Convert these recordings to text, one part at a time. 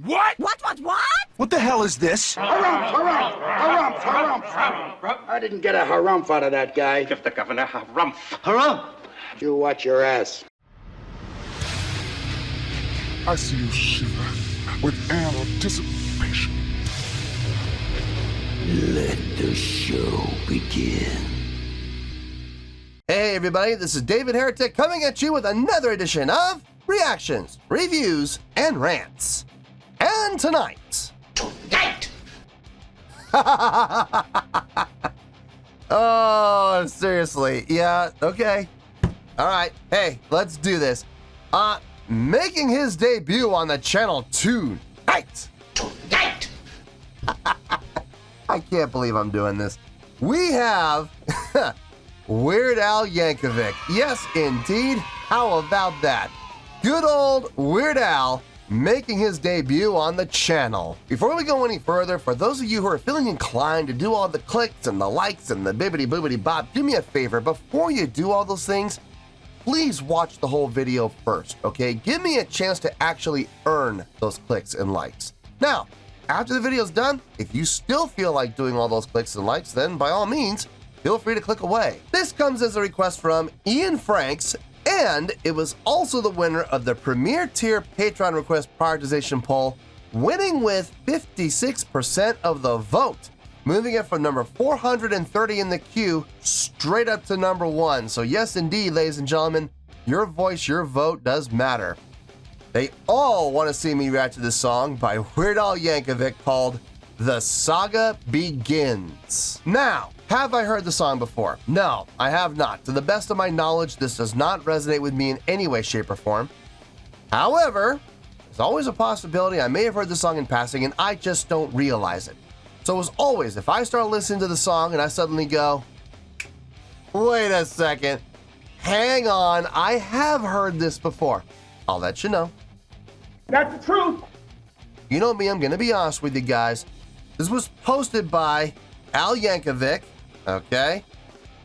What? What? What the hell is this? Harumph. I didn't get a harumph out of that guy. Give the governor harumph. Harumph! You watch your ass. I see you shiver with anticipation. Let the show begin. Hey everybody, this is David Heretic coming at you with another edition of Reactions, Reviews, and Rants. And tonight... Oh, seriously. Yeah, okay. Alright, hey, let's do this. Making his debut on the channel tonight. I can't believe I'm doing this. We have Weird Al Yankovic. Yes, indeed. How about that? Good old Weird Al making his debut on the channel. Before we go any further, for those of you who are feeling inclined to do all the clicks and the likes and the bibbity boobity bop, do me a favor. Before you do all those things, please watch the whole video first, okay? Give me a chance to actually earn those clicks and likes. Now, after the video's done, if you still feel like doing all those clicks and likes, then by all means, feel free to click away. This comes as a request from Ian Franks, and it was also the winner of the Premier Tier Patreon Request Prioritization Poll, winning with 56% of the vote, moving it from number 430 in the queue straight up to number 1. So yes, indeed, ladies and gentlemen, your voice, your vote does matter. They all want to see me react to this song by Weird Al Yankovic called The Saga Begins. Now, have I heard the song before? No, I have not. To the best of my knowledge, this does not resonate with me in any way, shape, or form. However, there's always a possibility I may have heard the song in passing and I just don't realize it. So as always, if I start listening to the song and I suddenly go, wait a second, hang on, I have heard this before, I'll let you know. That's the truth. You know me, I'm gonna be honest with you guys. This was posted by Al Yankovic, okay?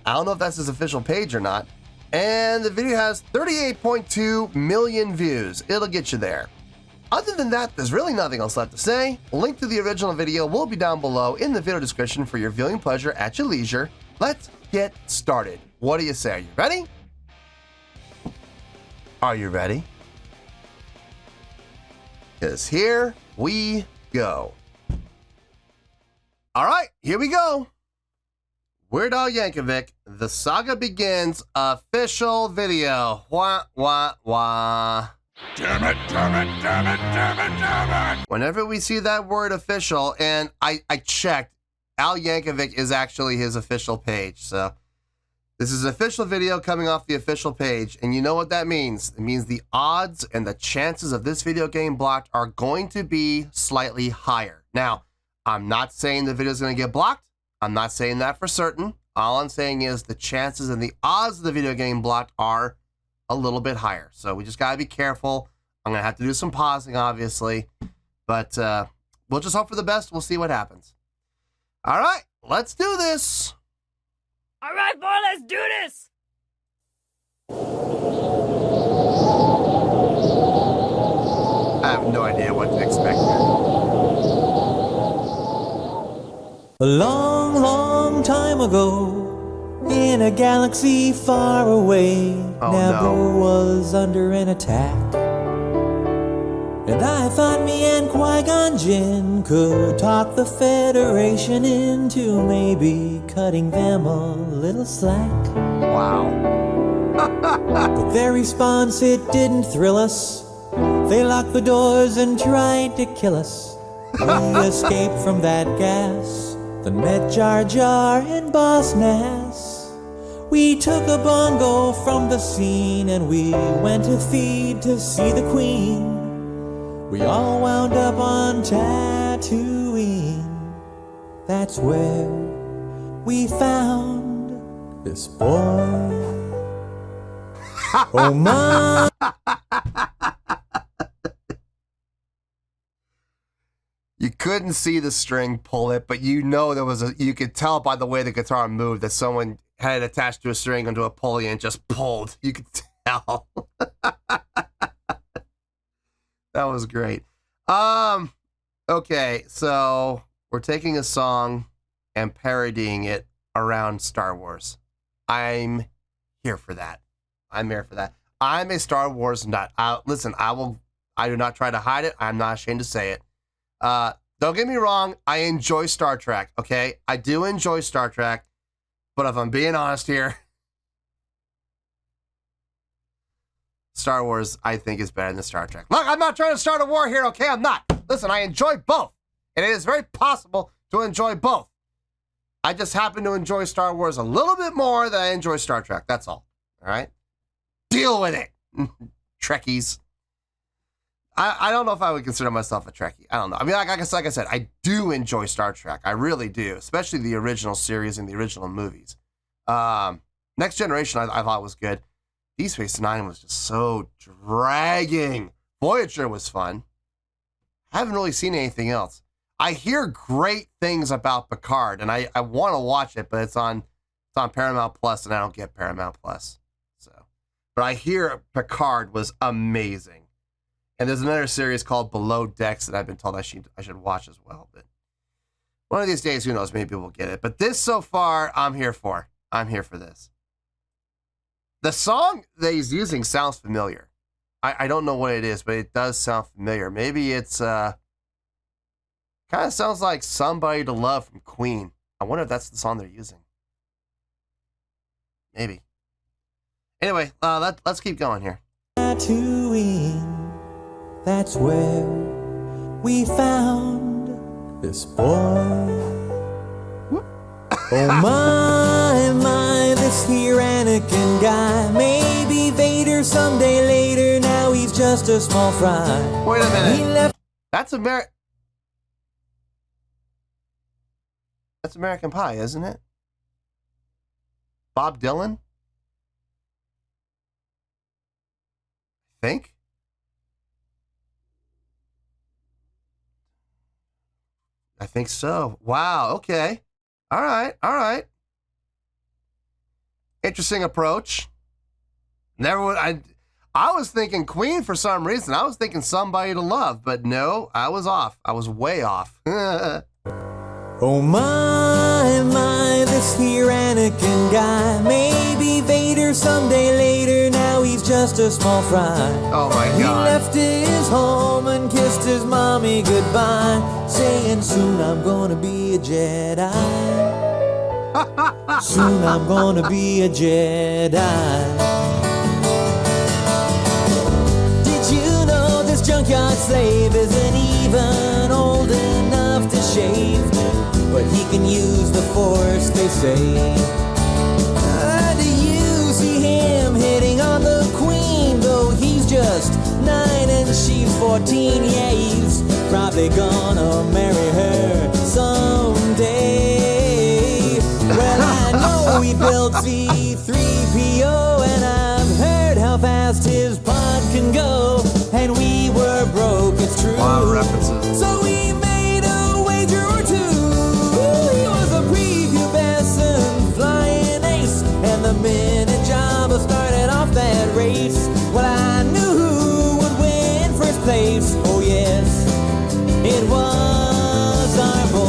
I don't know if that's his official page or not. And the video has 38.2 million views. It'll get you there. Other than that, there's really nothing else left to say. A link to the original video will be down below in the video description for your viewing pleasure at your leisure. Let's get started. What do you say? Are you ready? Are you ready? Because here we go. All right, here we go. Weird Al Yankovic, The Saga Begins official video. Wah, wah, wah. Damn it. Whenever we see that word official, and I checked, Al Yankovic is actually his official page. So this is an official video coming off the official page. And you know what that means? It means the odds and the chances of this video getting blocked are going to be slightly higher. Now, I'm not saying the video is going to get blocked. I'm not saying that for certain. All I'm saying is the chances and the odds of the video getting blocked are a little bit higher. So we just got to be careful. I'm going to have to do some pausing, obviously. But we'll just hope for the best. We'll see what happens. All right, let's do this. All right, boy, let's do this. I have no idea what to expect here. A long, long time ago, in a galaxy far away, Naboo was under an attack. And I thought me and Qui-Gon Jinn could talk the Federation into maybe cutting them a little slack. Wow. But their response, it didn't thrill us. They locked the doors and tried to kill us. We escaped from that gas, then met Jar Jar and Boss Nass. We took a bongo from the scene and we went to Theed to see the Queen. We all wound up on Tatooine. That's where we found this boy. Oh my. You couldn't see the string pull it, but you know there was you could tell by the way the guitar moved that someone had it attached to a string onto a pulley and just pulled. You could tell. That was great. Okay, so we're taking a song and parodying it around Star Wars. I'm here for that. I'm here for that. I'm a Star Wars nut. Listen, I do not try to hide it. I'm not ashamed to say it. Don't get me wrong. I enjoy Star Trek, okay? I do enjoy Star Trek, but if I'm being honest here, Star Wars, I think, is better than Star Trek. Look, I'm not trying to start a war here, okay? I'm not. Listen, I enjoy both, and it is very possible to enjoy both. I just happen to enjoy Star Wars a little bit more than I enjoy Star Trek. That's all right? Deal with it, Trekkies. I don't know if I would consider myself a Trekkie. I don't know. I mean, like I said, I do enjoy Star Trek. I really do, especially the original series and the original movies. Next Generation, I thought was good. Deep Space Nine was just so dragging. Voyager was fun. I haven't really seen anything else. I hear great things about Picard, and I want to watch it, but it's on Paramount Plus, and I don't get Paramount Plus. But I hear Picard was amazing. And there's another series called Below Decks that I've been told I should watch as well. But one of these days, who knows, maybe we'll get it. But this so far, I'm here for. I'm here for this. The song that he's using sounds familiar. I don't know what it is, but it does sound familiar. Maybe it's kind of sounds like Somebody to Love from Queen. I wonder if that's the song they're using. Maybe. Anyway, let's keep going here. Tatooine, that's where we found this boy. Oh my, this here Anakin guy. Maybe Vader someday later, now he's just a small fry. Wait a minute. He left. That's American Pie, isn't it? Bob Dylan? Think? I think so. Wow, okay. All right. Interesting approach. Never would I was thinking Queen for some reason. I was thinking Somebody to Love, but no, I was off. I was way off. Oh my, this here Anakin guy. Maybe Vader someday later, now he's just a small fry. Oh my He God. left his home and kissed his mommy goodbye, saying soon I'm gonna be a Jedi. Soon I'm gonna be a Jedi. Did you know this junkyard slave isn't even old enough to shave? But he can use the Force, they say. Do you see him hitting on the Queen? Though he's just 9 and she's 14. Yeah, he's probably gonna marry her someday. Well, I know he built C-3PO, and I've heard how fast his pod can go. And we were broke, it's true. Wow, references. So we made a wager or two. He was a prepubescent flying ace, and the minute Jabba started off that race, well, I knew who would win first place. Oh yes, it was our boy.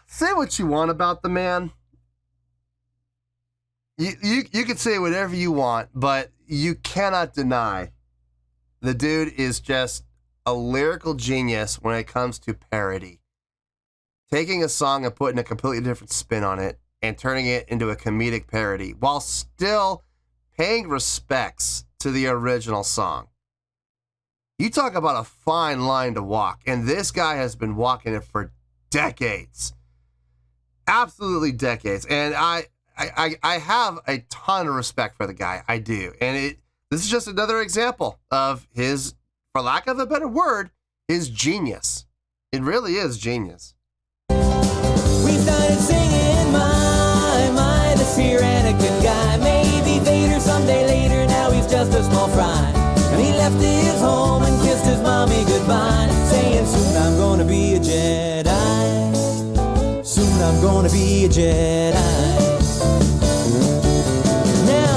Say what you want about the man. You can say whatever you want, but you cannot deny the dude is just a lyrical genius when it comes to parody. Taking a song and putting a completely different spin on it and turning it into a comedic parody while still paying respects to the original song. You talk about a fine line to walk, and this guy has been walking it for decades. Absolutely decades. And I have a ton of respect for the guy. I do. And this is just another example of his, for lack of a better word, his genius. It really is genius. We started singing, my, this here Anakin guy. Maybe Vader someday later, now he's just a small fry. And he left his home and kissed his mommy goodbye, saying soon I'm gonna be a Jedi. Soon I'm gonna be a Jedi. Now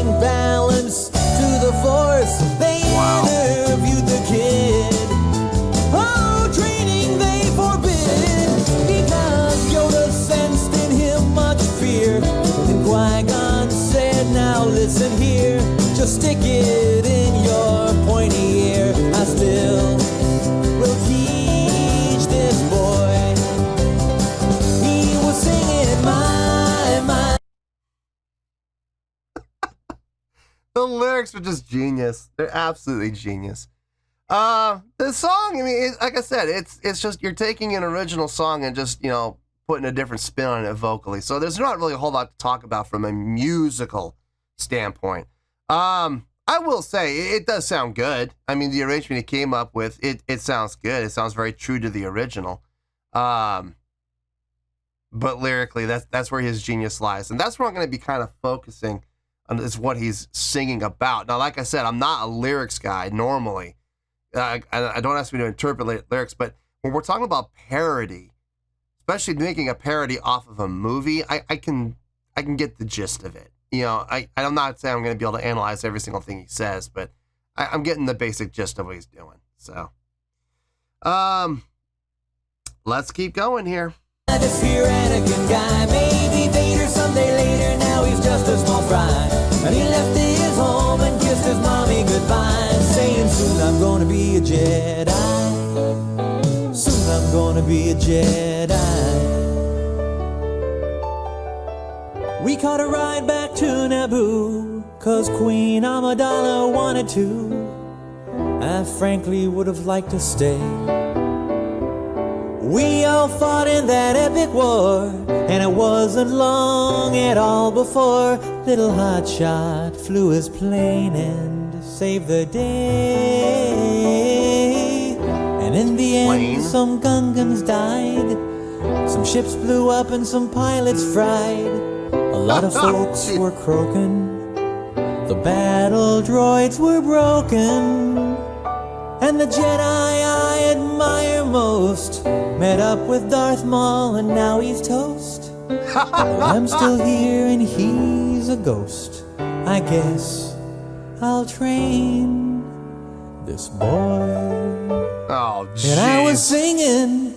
bring balance to the force. They interviewed the kid. Oh, training they forbid, because Yoda sensed in him much fear. And Qui-Gon said, now listen here, just stick it in your pointy ear. I still will teach this boy. He was singing my. The lyrics are just genius. They're absolutely genius. The song, I mean, like I said, it's just you're taking an original song and just, you know, putting a different spin on it vocally. So there's not really a whole lot to talk about from a musical standpoint. I will say it does sound good. I mean, the arrangement he came up with, it sounds good. It sounds very true to the original. But lyrically, that's where his genius lies, and that's where I'm going to be kind of focusing on, is what he's singing about. Now, like I said, I'm not a lyrics guy normally. I don't ask me to interpolate lyrics, but when we're talking about parody, especially making a parody off of a movie, I can get the gist of it. You know, I'm not saying I'm going to be able to analyze every single thing he says, but I'm getting the basic gist of what he's doing. So, let's keep going here. This here Anakin guy, maybe Vader someday later, now he's just a small fry. And he left his home and kissed his mommy goodbye, saying soon I'm gonna be a Jedi. Soon I'm gonna be a Jedi. We caught a ride back to Naboo, 'cause Queen Amidala wanted to. I frankly would have liked to stay. We all fought in that epic war, and it wasn't long at all before little hotshot flew his plane and saved the day. And in the end, some Gungans died, some ships blew up and some pilots fried. A lot of folks were croaking, the battle droids were broken, and the Jedi I admire most met up with Darth Maul and now he's toast. I'm still here and he's a ghost. I guess I'll train this boy. Oh, jeez. And I was singing,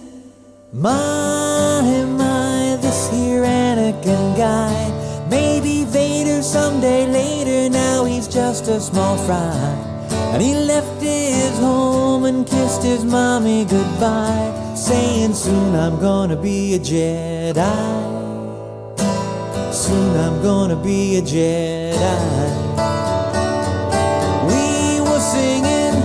my, this here Anakin guy. Maybe Vader someday later, now he's just a small fry. And he left his home and kissed his mommy goodbye, saying soon I'm gonna be a Jedi. Soon I'm gonna be a Jedi. We were singing,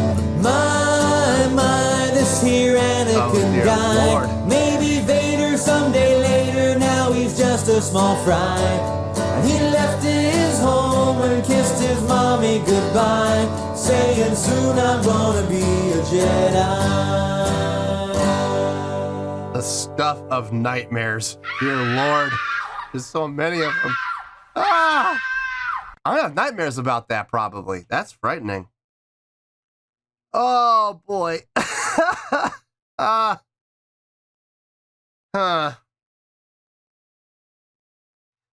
my, this here Anakin guy. Lord. Maybe Vader someday later, now he's just a small fry. And he left his home and kissed his mommy goodbye, saying soon I'm gonna be a Jedi. The stuff of nightmares. Dear Lord. There's so many of them. Ah! I have nightmares about that, probably. That's frightening. Oh, boy.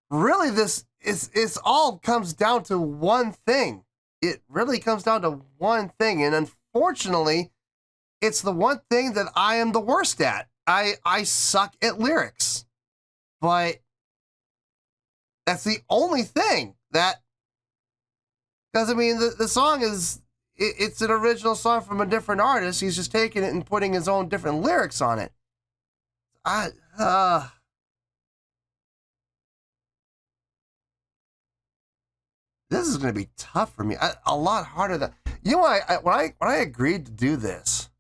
Really, this all comes down to one thing. It really comes down to one thing. And unfortunately, it's the one thing that I am the worst at. I suck at lyrics. But that's the only thing that, because I mean, the song is, it's an original song from a different artist. He's just taking it and putting his own different lyrics on it. This is going to be tough for me. A lot harder than, you know, when I agreed to do this,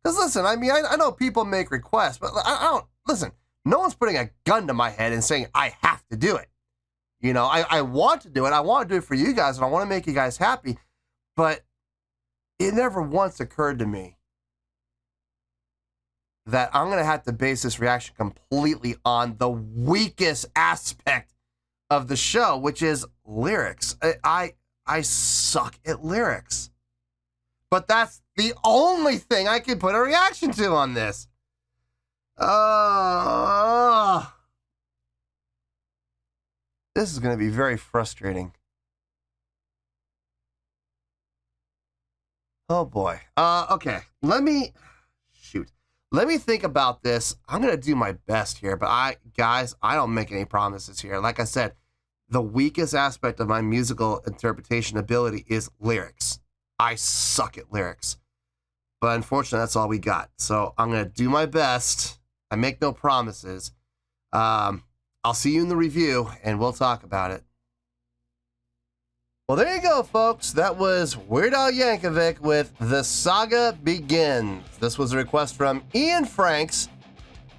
because listen, I mean, I know people make requests, but I don't, listen, no one's putting a gun to my head and saying I have to do it. You know, I want to do it. I want to do it for you guys, and I want to make you guys happy. But it never once occurred to me that I'm going to have to base this reaction completely on the weakest aspect of the show, which is lyrics. I suck at lyrics. But that's the only thing I can put a reaction to on this. This is going to be very frustrating. Oh boy. Okay. Let me think about this. I'm going to do my best here, but guys, I don't make any promises here. Like I said, the weakest aspect of my musical interpretation ability is lyrics. I suck at lyrics. But unfortunately, that's all we got. So I'm going to do my best. I make no promises. I'll see you in the review, and we'll talk about it. Well, there you go, folks. That was Weird Al Yankovic with The Saga Begins. This was a request from Ian Franks,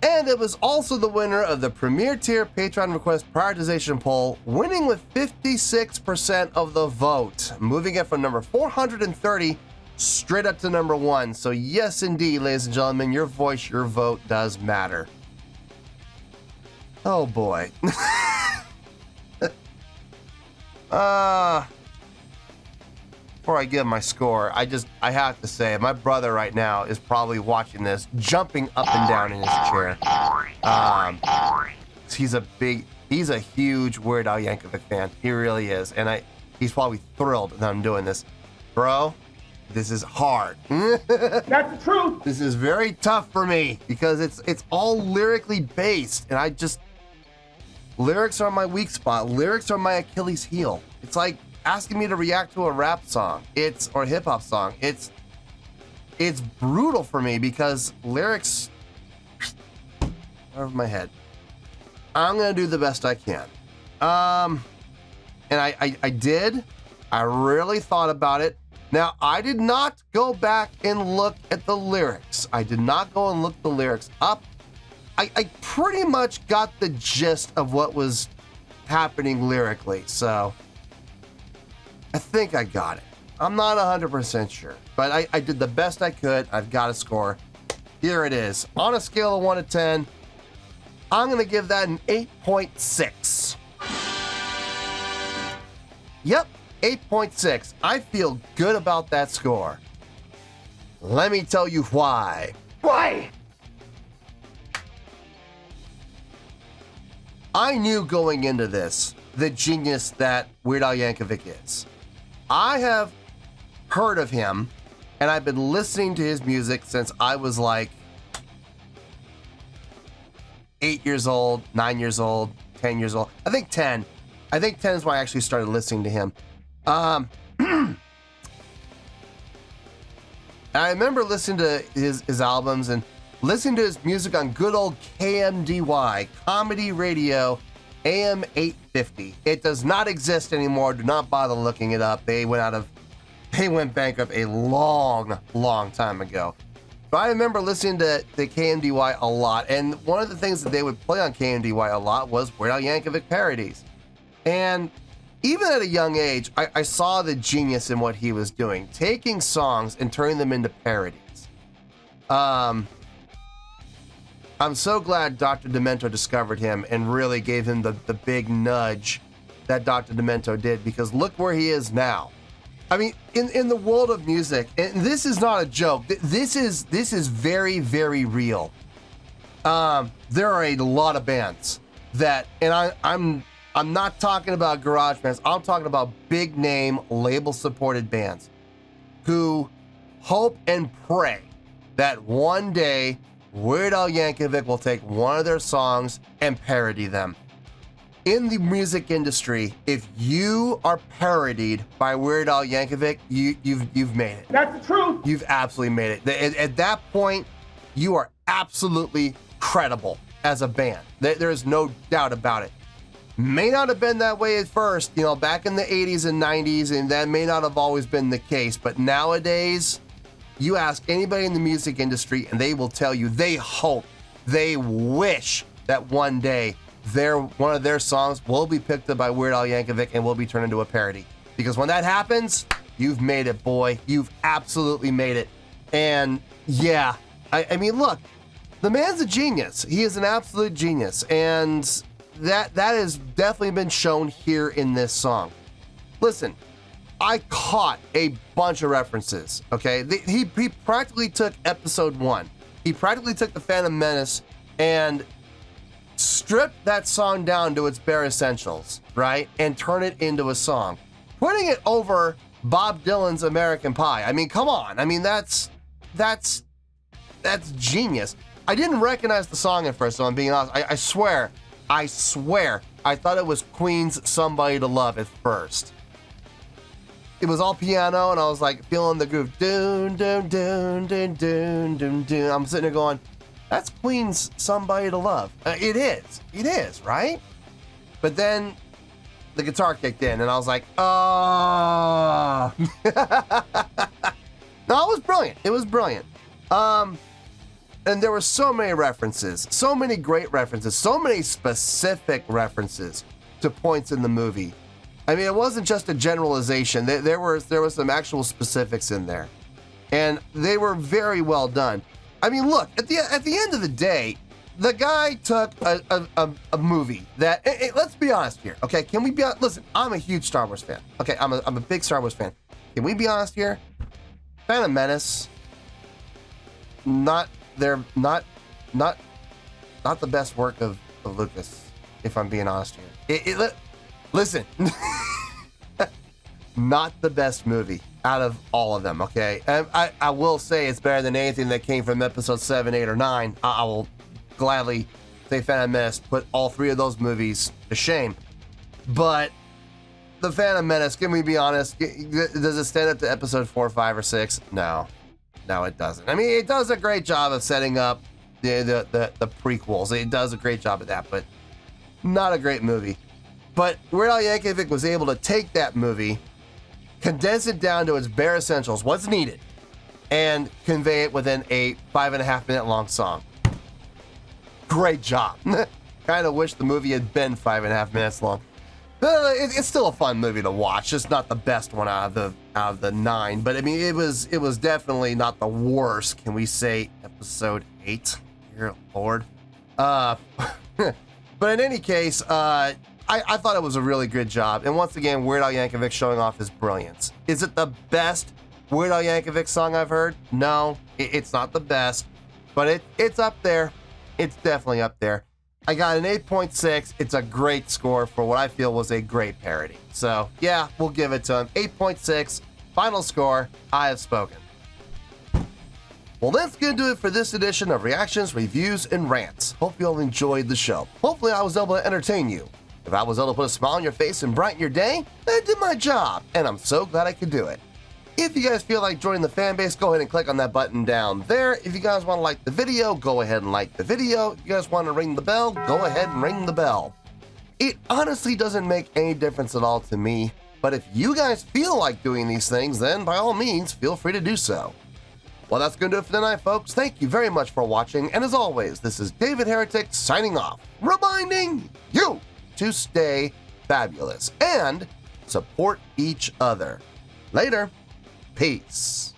and it was also the winner of the Premier Tier Patreon Request Prioritization Poll, winning with 56% of the vote, moving it from number 430 straight up to number 1. So yes, indeed, ladies and gentlemen, your voice, your vote does matter. Oh boy. Before I give my score, I have to say, my brother right now is probably watching this, jumping up and down in his chair. He's a huge Weird Al Yankovic fan. He really is. And he's probably thrilled that I'm doing this. Bro, this is hard. That's the truth. This is very tough for me because it's all lyrically based, and lyrics are my weak spot. Lyrics are my Achilles heel. It's like asking me to react to a rap song, or a hip hop song. It's brutal for me because lyrics out of my head. I'm gonna do the best I can. And I really thought about it. Now, I did not go back and look at the lyrics. I did not go and look the lyrics up. I pretty much got the gist of what was happening lyrically, so I think I got it. I'm not 100% sure, but I did the best I could. I've got a score. Here it is. On a scale of 1 to 10, I'm going to give that an 8.6. Yep, 8.6. I feel good about that score. Let me tell you why. Why? I knew going into this the genius that Weird Al Yankovic is. I have heard of him, and I've been listening to his music since I was like 8 years old, 9 years old, 10 years old. I think 10. I think 10 is when I actually started listening to him. I remember listening to his albums and listening to his music on good old KMDY, Comedy Radio, AM 850. It does not exist anymore. Do not bother looking it up. They went bankrupt a long time ago. But I remember listening to KMDY a lot, and one of the things that they would play on KMDY a lot was Weird Al Yankovic parodies. And even at a young age, I saw the genius in what he was doing, taking songs and turning them into parodies. I'm so glad Dr. Demento discovered him and really gave him the big nudge that Dr. Demento did, because look where he is now. I mean, in the world of music, and this is not a joke. This is very, very real. There are a lot of bands that, and I'm not talking about garage bands. I'm talking about big name label supported bands who hope and pray that one day Weird Al Yankovic will take one of their songs and parody them. In the music industry, if you are parodied by Weird Al Yankovic, you've made it. That's the truth. You've absolutely made it. At that point, you are absolutely credible as a band. There is no doubt about it. May not have been that way at first, back in the 80s and 90s, and that may not have always been the case, but nowadays, you ask anybody in the music industry and they will tell you they hope, they wish that one day one of their songs will be picked up by Weird Al Yankovic and will be turned into a parody. Because when that happens, you've made it, boy. You've absolutely made it. And yeah, I mean, look, the man's a genius. He is an absolute genius. And that has definitely been shown here in this song. Listen, I caught a bunch of references, okay? He practically took episode 1. He practically took the Phantom Menace and strip that song down to its bare essentials, right? And turn it into a song. Putting it over Bob Dylan's American Pie. I mean, come on. I mean, that's genius. I didn't recognize the song at first, so I'm being honest. I swear, I thought it was Queen's Somebody to Love at first. It was all piano, and I was like feeling the groove. Doon, doon, doon, doon, doon, doon, doon. I'm sitting there going, that's Queen's Somebody to Love. It is, right? But then the guitar kicked in, and I was like, oh. No, it was brilliant. And there were so many references, so many great references, so many specific references to points in the movie. I mean, it wasn't just a generalization. There was some actual specifics in there, and they were very well done. I mean, look, at the end of the day, the guy took a movie that, let's be honest here, okay? Can we be honest? Listen, I'm a huge Star Wars fan. Okay, I'm a big Star Wars fan. Can we be honest here? Phantom Menace, not the best work of Lucas, if I'm being honest here. Listen, not the best movie out of all of them, okay? And I will say it's better than anything that came from episode 7, 8, or 9. I will gladly say Phantom Menace put all three of those movies to shame. But the Phantom Menace, can we be honest, does it stand up to episode 4, 5, or 6? No, it doesn't. I mean, it does a great job of setting up the prequels. It does a great job of that, but not a great movie. But Weird Al Yankovic was able to take that movie, condense it down to its bare essentials, what's needed, and convey it within a 5.5 minute long song. Great job. Kind of wish the movie had been 5.5 minutes long. It's still a fun movie to watch, just not the best one out of the 9. But I mean, it was definitely not the worst. Can we say episode 8? Dear Lord. But in any case, I thought it was a really good job. And once again, Weird Al Yankovic showing off his brilliance. Is it the best Weird Al Yankovic song I've heard? No, it's not the best, but it's up there. It's definitely up there. I got an 8.6. It's a great score for what I feel was a great parody. So yeah, we'll give it to him. 8.6, final score, I have spoken. Well, that's going to do it for this edition of Reactions, Reviews, and Rants. Hope you all enjoyed the show. Hopefully I was able to entertain you. If I was able to put a smile on your face and brighten your day, I did my job, and I'm so glad I could do it. If you guys feel like joining the fan base, go ahead and click on that button down there. If you guys want to like the video, go ahead and like the video. If you guys want to ring the bell, go ahead and ring the bell. It honestly doesn't make any difference at all to me, but if you guys feel like doing these things, then by all means, feel free to do so. Well, that's going to do it for tonight, folks. Thank you very much for watching, and as always, this is David Heretic signing off, reminding you to stay fabulous and support each other. Later. Peace.